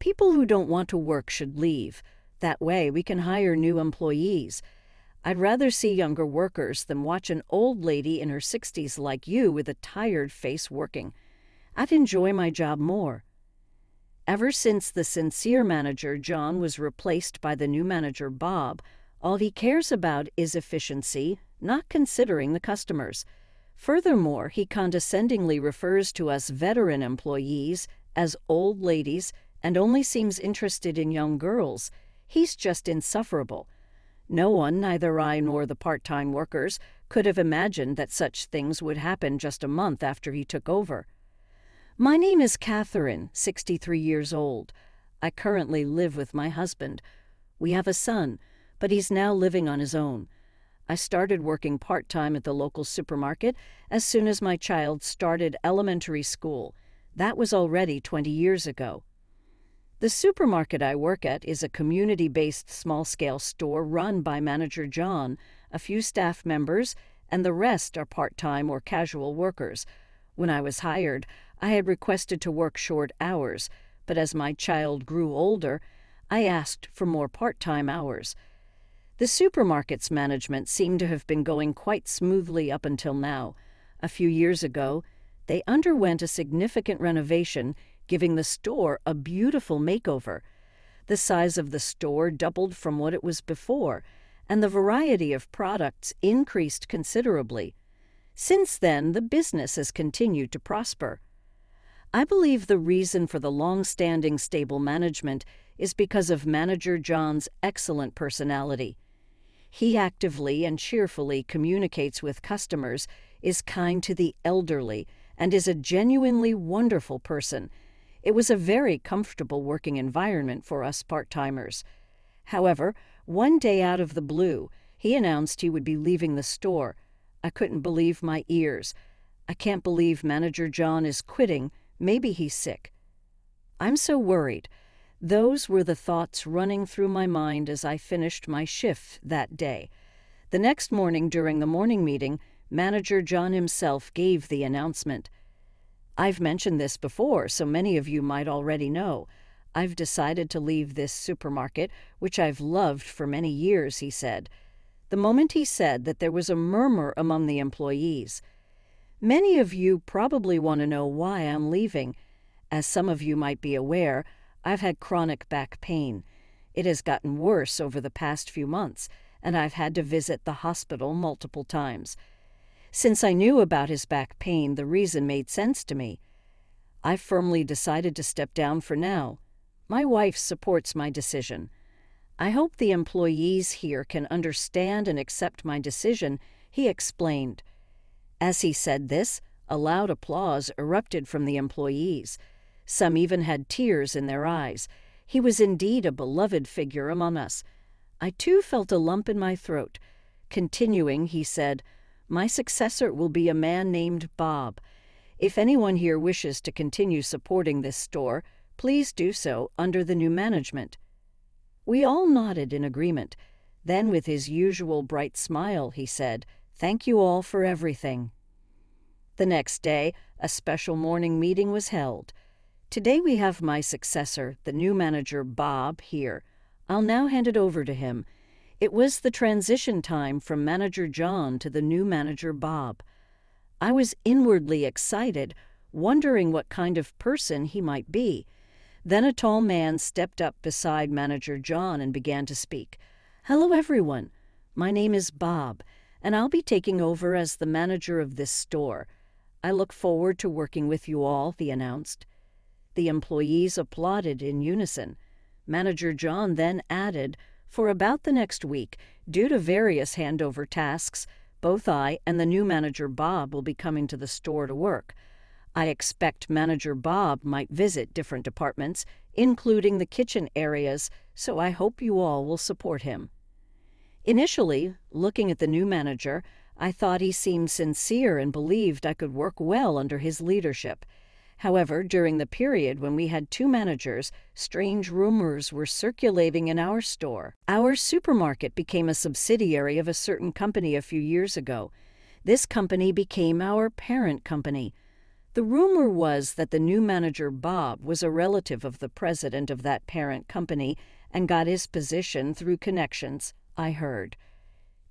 People who don't want to work should leave. That way we can hire new employees. I'd rather see younger workers than watch an old lady in her 60s like you with a tired face working. I'd enjoy my job more. Ever since the sincere manager John was replaced by the new manager Bob, all he cares about is efficiency, not considering the customers. Furthermore, he condescendingly refers to us veteran employees as old ladies and only seems interested in young girls. He's just insufferable. No one, neither I nor the part-time workers, could have imagined that such things would happen just a month after he took over. My name is Catherine, 63 years old. I currently live with my husband. We have a son, but he's now living on his own. I started working part-time at the local supermarket as soon as my child started elementary school. That was already 20 years ago. The supermarket I work at is a community-based small-scale store run by manager John, a few staff members, and the rest are part-time or casual workers. When I was hired, I had requested to work short hours, but as my child grew older, I asked for more part-time hours. The supermarket's management seemed to have been going quite smoothly up until now. A few years ago, they underwent a significant renovation, giving the store a beautiful makeover. The size of the store doubled from what it was before, and the variety of products increased considerably. Since then, the business has continued to prosper. I believe the reason for the long-standing stable management is because of manager John's excellent personality. He actively and cheerfully communicates with customers, is kind to the elderly, and is a genuinely wonderful person. It was a very comfortable working environment for us part-timers. However, one day out of the blue, he announced he would be leaving the store. I couldn't believe my ears. I can't believe manager John is quitting. Maybe he's sick. I'm so worried. Those were the thoughts running through my mind as I finished my shift that day. The next morning during the morning meeting, manager John himself gave the announcement. I've mentioned this before, so many of you might already know. I've decided to leave this supermarket, which I've loved for many years, he said. The moment he said that, there was a murmur among the employees. Many of you probably want to know why I'm leaving. As some of you might be aware, I've had chronic back pain. It has gotten worse over the past few months, and I've had to visit the hospital multiple times. Since I knew about his back pain, the reason made sense to me. I firmly decided to step down for now. My wife supports my decision. I hope the employees here can understand and accept my decision, he explained. As he said this, a loud applause erupted from the employees. Some even had tears in their eyes. He was indeed a beloved figure among us. I too felt a lump in my throat. Continuing, he said, "My successor will be a man named Bob. If anyone here wishes to continue supporting this store, please do so under the new management." We all nodded in agreement. Then, with his usual bright smile, he said, "Thank you all for everything." The next day, a special morning meeting was held. Today we have my successor, the new manager Bob, here. I'll now hand it over to him. It was the transition time from manager John to the new manager Bob. I was inwardly excited, wondering what kind of person he might be. Then a tall man stepped up beside manager John and began to speak. "Hello, everyone. My name is Bob, and I'll be taking over as the manager of this store. I look forward to working with you all," he announced. The employees applauded in unison. Manager John then added, "For about the next week, due to various handover tasks, both I and the new manager Bob will be coming to the store to work. I expect manager Bob might visit different departments, including the kitchen areas, so I hope you all will support him." Initially, looking at the new manager, I thought he seemed sincere and believed I could work well under his leadership. However, during the period when we had two managers, strange rumors were circulating in our store. Our supermarket became a subsidiary of a certain company a few years ago. This company became our parent company. The rumor was that the new manager, Bob, was a relative of the president of that parent company and got his position through connections, I heard.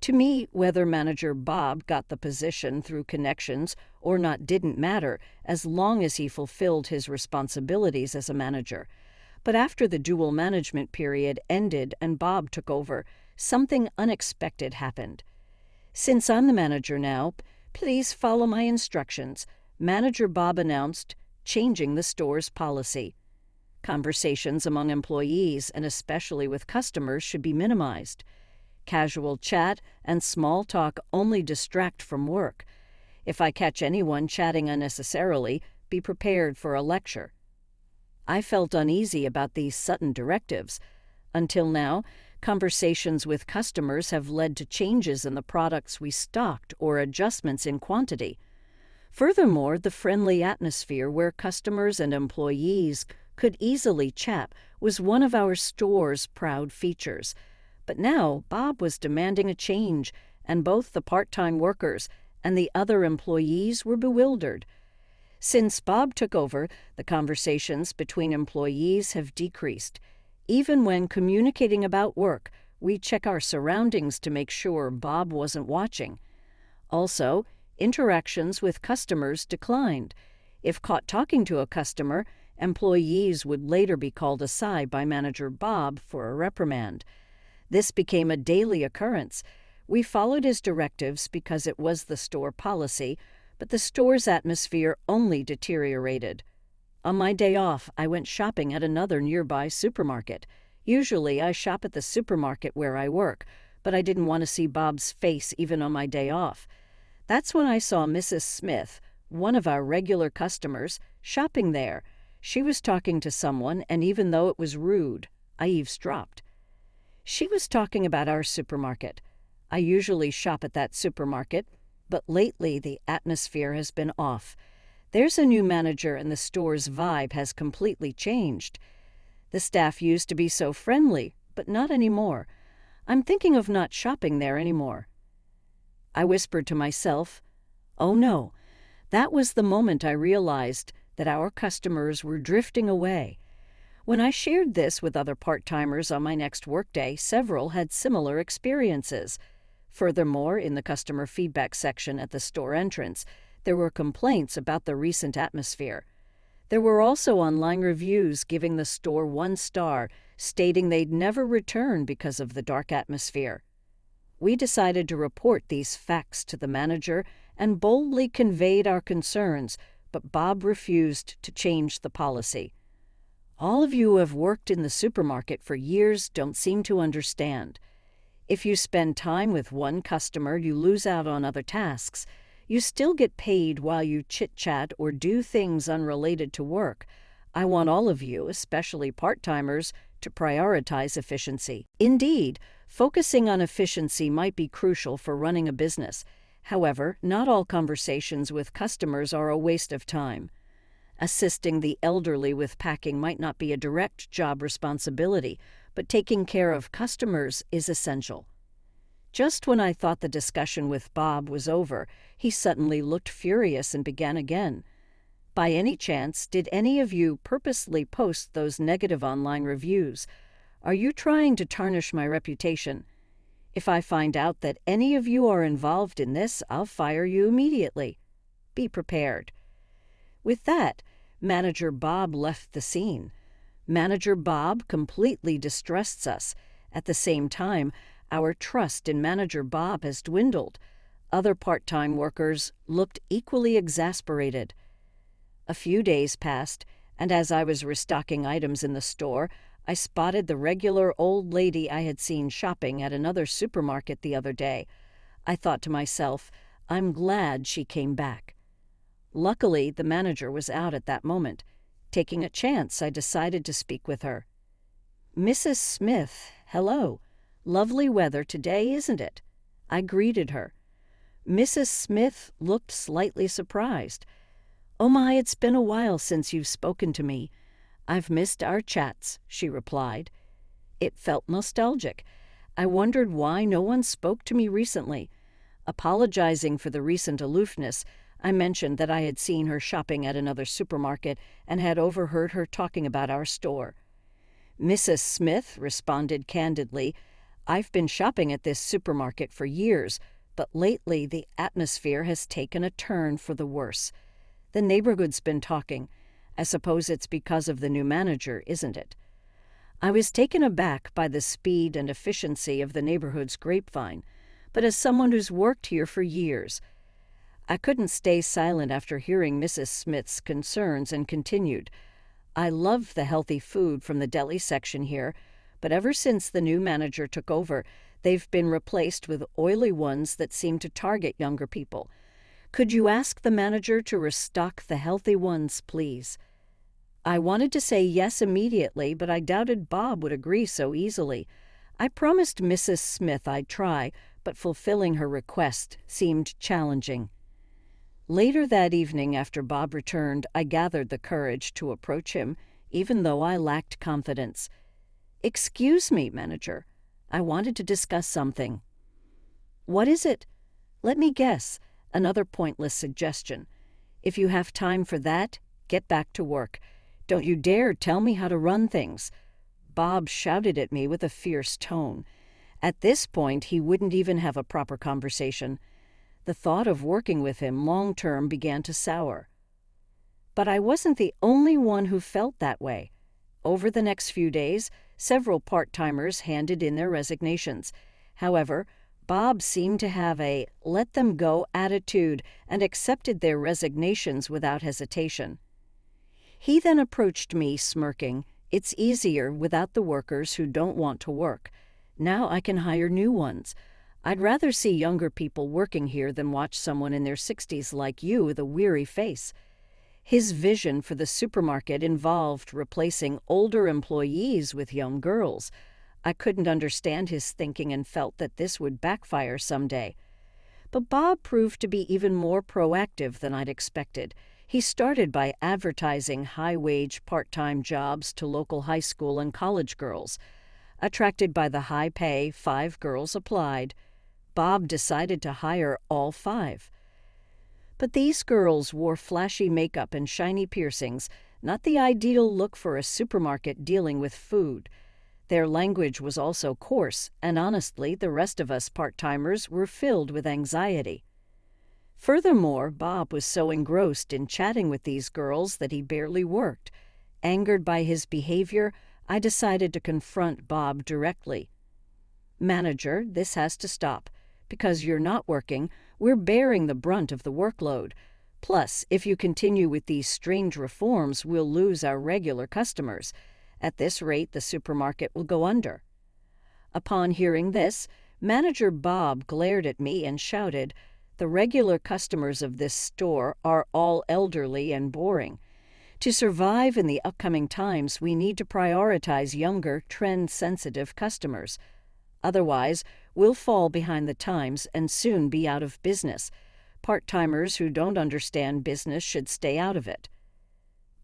To me, whether manager Bob got the position through connections or not didn't matter, as long as he fulfilled his responsibilities as a manager. But after the dual management period ended and Bob took over, something unexpected happened. "Since I'm the manager now, please follow my instructions," Manager Bob announced, changing the store's policy. Conversations among employees, and especially with customers, should be minimized. Casual chat and small talk only distract from work. If I catch anyone chatting unnecessarily, be prepared for a lecture. I felt uneasy about these sudden directives. Until now, conversations with customers have led to changes in the products we stocked or adjustments in quantity. Furthermore, the friendly atmosphere where customers and employees could easily chat was one of our store's proud features. But now Bob was demanding a change, and both the part-time workers and the other employees were bewildered. Since Bob took over, the conversations between employees have decreased. Even when communicating about work, we check our surroundings to make sure Bob wasn't watching. Also, interactions with customers declined. If caught talking to a customer, employees would later be called aside by Manager Bob for a reprimand. This became a daily occurrence. We followed his directives because it was the store policy, but the store's atmosphere only deteriorated. On my day off, I went shopping at another nearby supermarket. Usually, I shop at the supermarket where I work, but I didn't want to see Bob's face even on my day off. That's when I saw Mrs. Smith, one of our regular customers, shopping there. She was talking to someone, and even though it was rude, I eavesdropped. She was talking about our supermarket. I usually shop at that supermarket, but lately the atmosphere has been off. There's a new manager and the store's vibe has completely changed. The staff used to be so friendly, but not anymore. I'm thinking of not shopping there anymore. I whispered to myself, "Oh no." That was the moment I realized that our customers were drifting away. When I shared this with other part-timers on my next workday, several had similar experiences. Furthermore, in the customer feedback section at the store entrance, there were complaints about the recent atmosphere. There were also online reviews giving the store 1 star, stating they'd never return because of the dark atmosphere. We decided to report these facts to the manager and boldly conveyed our concerns, but Bob refused to change the policy. All of you who have worked in the supermarket for years don't seem to understand. If you spend time with one customer, you lose out on other tasks. You still get paid while you chit-chat or do things unrelated to work. I want all of you, especially part-timers, to prioritize efficiency. Indeed, focusing on efficiency might be crucial for running a business. However, not all conversations with customers are a waste of time. Assisting the elderly with packing might not be a direct job responsibility, but taking care of customers is essential. Just when I thought the discussion with Bob was over, he suddenly looked furious and began again. By any chance, did any of you purposely post those negative online reviews? Are you trying to tarnish my reputation? If I find out that any of you are involved in this, I'll fire you immediately. Be prepared. With that, Manager Bob left the scene. Manager Bob completely distrusts us. At the same time, our trust in Manager Bob has dwindled. Other part-time workers looked equally exasperated. A few days passed, and as I was restocking items in the store, I spotted the regular old lady I had seen shopping at another supermarket the other day. I thought to myself, I'm glad she came back. Luckily, the manager was out at that moment. Taking a chance, I decided to speak with her. "Mrs. Smith, hello. Lovely weather today, isn't it?" I greeted her. Mrs. Smith looked slightly surprised. "Oh my, it's been a while since you've spoken to me. I've missed our chats," she replied. It felt nostalgic. I wondered why no one spoke to me recently. Apologizing for the recent aloofness, I mentioned that I had seen her shopping at another supermarket and had overheard her talking about our store. Mrs. Smith responded candidly, "I've been shopping at this supermarket for years, but lately the atmosphere has taken a turn for the worse. The neighborhood's been talking. I suppose it's because of the new manager, isn't it?" I was taken aback by the speed and efficiency of the neighborhood's grapevine, but as someone who's worked here for years, I couldn't stay silent after hearing Mrs. Smith's concerns and continued, "I love the healthy food from the deli section here, but ever since the new manager took over, they've been replaced with oily ones that seem to target younger people. Could you ask the manager to restock the healthy ones, please?" I wanted to say yes immediately, but I doubted Bob would agree so easily. I promised Mrs. Smith I'd try, but fulfilling her request seemed challenging. Later that evening, after Bob returned, I gathered the courage to approach him, even though I lacked confidence. "Excuse me, manager. I wanted to discuss something." "What is it?" "Let me guess. Another pointless suggestion. If you have time for that, get back to work. Don't you dare tell me how to run things." Bob shouted at me with a fierce tone. At this point, he wouldn't even have a proper conversation. The thought of working with him long-term began to sour. But I wasn't the only one who felt that way. Over the next few days, several part-timers handed in their resignations. However, Bob seemed to have a let-them-go attitude and accepted their resignations without hesitation. He then approached me, smirking, "It's easier without the workers who don't want to work. Now I can hire new ones. I'd rather see younger people working here than watch someone in their 60s like you with a weary face." His vision for the supermarket involved replacing older employees with young girls. I couldn't understand his thinking and felt that this would backfire someday. But Bob proved to be even more proactive than I'd expected. He started by advertising high-wage part-time jobs to local high school and college girls. Attracted by the high pay, 5 girls applied. Bob decided to hire all 5. But these girls wore flashy makeup and shiny piercings, not the ideal look for a supermarket dealing with food. Their language was also coarse, and honestly, the rest of us part-timers were filled with anxiety. Furthermore, Bob was so engrossed in chatting with these girls that he barely worked. Angered by his behavior, I decided to confront Bob directly. "Manager, this has to stop. Because you're not working, we're bearing the brunt of the workload. Plus, if you continue with these strange reforms, we'll lose our regular customers. At this rate, the supermarket will go under." Upon hearing this, Manager Bob glared at me and shouted, "The regular customers of this store are all elderly and boring. To survive in the upcoming times, we need to prioritize younger, trend-sensitive customers. Otherwise, we'll fall behind the times and soon be out of business. Part-timers who don't understand business should stay out of it."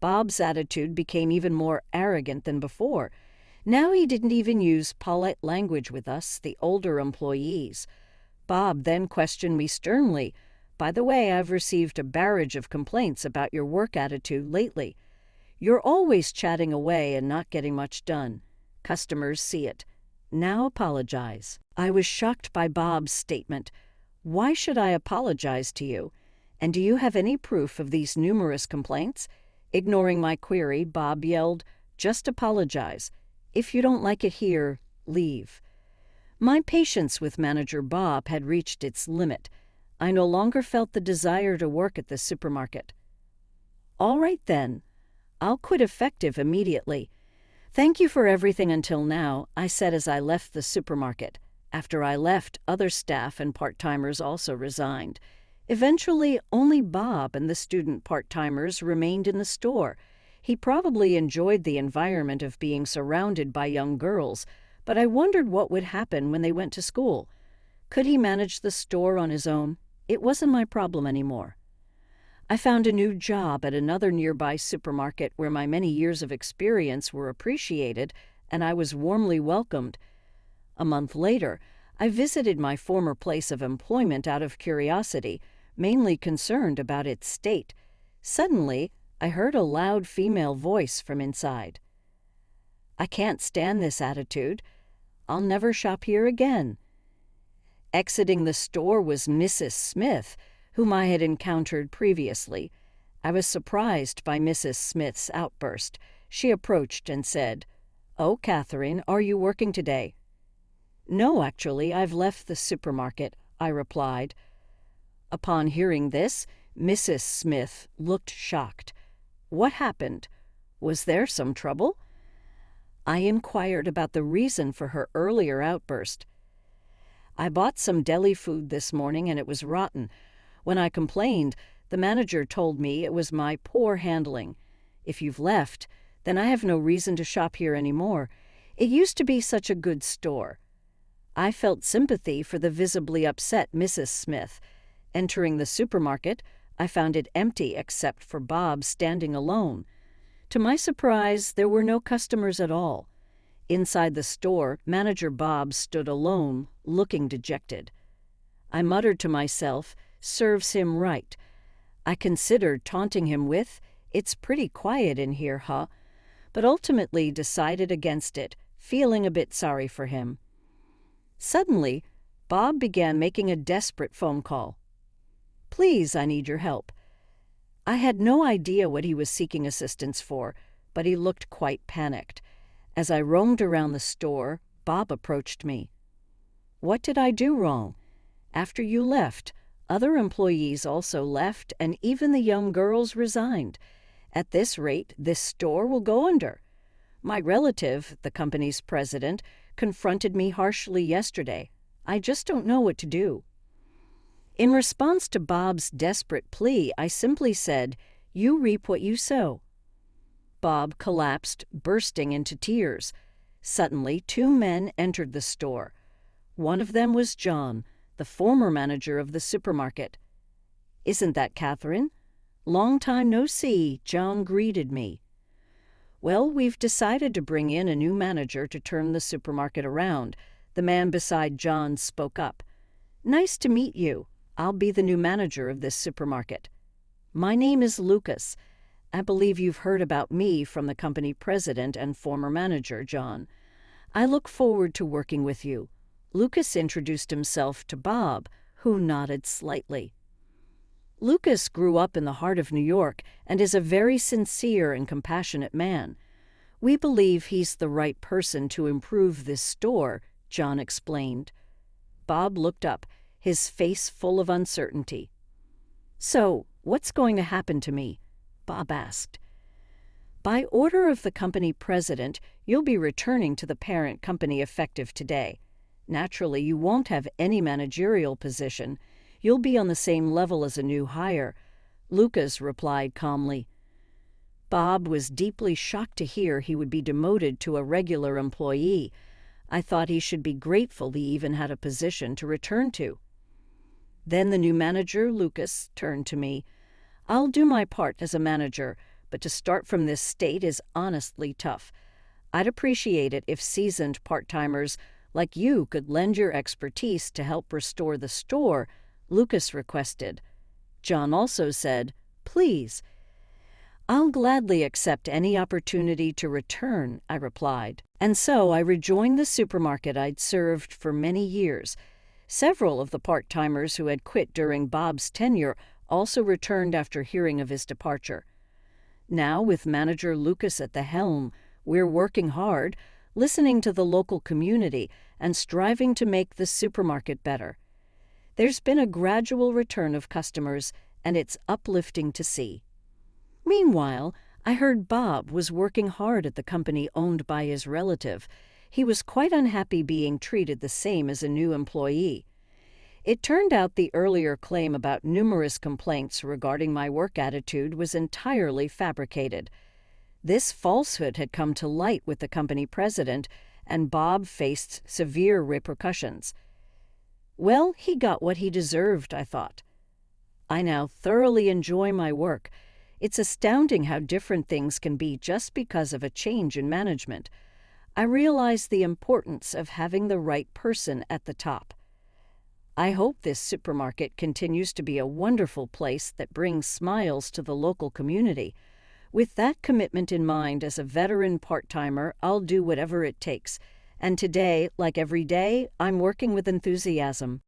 Bob's attitude became even more arrogant than before. Now he didn't even use polite language with us, the older employees. Bob then questioned me sternly, "By the way, I've received a barrage of complaints about your work attitude lately. You're always chatting away and not getting much done. Customers see it. Now apologize." I was shocked by Bob's statement. "Why should I apologize to you? And do you have any proof of these numerous complaints?" Ignoring my query, Bob yelled, "Just apologize. If you don't like it here, leave." My patience with Manager Bob had reached its limit. I no longer felt the desire to work at the supermarket. "All right then. I'll quit effective immediately. Thank you for everything until now," I said as I left the supermarket. After I left, other staff and part-timers also resigned. Eventually, only Bob and the student part-timers remained in the store. He probably enjoyed the environment of being surrounded by young girls, but I wondered what would happen when they went to school. Could he manage the store on his own? It wasn't my problem anymore. I found a new job at another nearby supermarket where my many years of experience were appreciated, and I was warmly welcomed. A month later, I visited my former place of employment out of curiosity, mainly concerned about its state. Suddenly, I heard a loud female voice from inside. "I can't stand this attitude. I'll never shop here again." Exiting the store was Mrs. Smith, whom I had encountered previously. I was surprised by Mrs. Smith's outburst. She approached and said, "Oh, Catherine, are you working today?" "No, actually, I've left the supermarket," I replied. Upon hearing this, Mrs. Smith looked shocked. "What happened? Was there some trouble?" I inquired about the reason for her earlier outburst. "I bought some deli food this morning and it was rotten. When I complained, the manager told me it was my poor handling. If you've left, then I have no reason to shop here anymore. It used to be such a good store." I felt sympathy for the visibly upset Mrs. Smith. Entering the supermarket, I found it empty except for Bob standing alone. To my surprise, there were no customers at all. Inside the store, Manager Bob stood alone, looking dejected. I muttered to myself, "Serves him right." I considered taunting him with, "It's pretty quiet in here, huh?" but ultimately decided against it, feeling a bit sorry for him. Suddenly, Bob began making a desperate phone call. "Please, I need your help." I had no idea what he was seeking assistance for, but he looked quite panicked. As I roamed around the store, Bob approached me. "What did I do wrong? After you left, other employees also left, and even the young girls resigned. At this rate, this store will go under. My relative, the company's president, confronted me harshly yesterday. I just don't know what to do." In response to Bob's desperate plea, I simply said, "You reap what you sow." Bob collapsed, bursting into tears. Suddenly, two men entered the store. One of them was John, the former manager of the supermarket. "Isn't that Catherine?" "Long time no see," John greeted me. "Well, we've decided to bring in a new manager to turn the supermarket around." The man beside John spoke up. "Nice to meet you. I'll be the new manager of this supermarket." "My name is Lucas. I believe you've heard about me from the company president and former manager, John. I look forward to working with you." Lucas introduced himself to Bob, who nodded slightly. Lucas grew up in the heart of New York and is a very sincere and compassionate man. "We believe he's the right person to improve this store," John explained. Bob looked up, his face full of uncertainty. "So, what's going to happen to me?" Bob asked. "By order of the company president, you'll be returning to the parent company effective today. Naturally, you won't have any managerial position. You'll be on the same level as a new hire," Lucas replied calmly. Bob was deeply shocked to hear he would be demoted to a regular employee. I thought he should be grateful he even had a position to return to. Then the new manager, Lucas, turned to me. "I'll do my part as a manager, but to start from this state is honestly tough. I'd appreciate it if seasoned part-timers like you could lend your expertise to help restore the store," Lucas requested. John also said, "Please." "I'll gladly accept any opportunity to return," I replied. And so I rejoined the supermarket I'd served for many years. Several of the part-timers who had quit during Bob's tenure also returned after hearing of his departure. Now, with manager Lucas at the helm, we're working hard, listening to the local community, and striving to make the supermarket better. There's been a gradual return of customers, and it's uplifting to see. Meanwhile, I heard Bob was working hard at the company owned by his relative. He was quite unhappy being treated the same as a new employee. It turned out the earlier claim about numerous complaints regarding my work attitude was entirely fabricated. This falsehood had come to light with the company president, and Bob faced severe repercussions. Well, he got what he deserved, I thought. I now thoroughly enjoy my work. It's astounding how different things can be just because of a change in management. I realize the importance of having the right person at the top. I hope this supermarket continues to be a wonderful place that brings smiles to the local community. With that commitment in mind, as a veteran part-timer, I'll do whatever it takes. And today, like every day, I'm working with enthusiasm.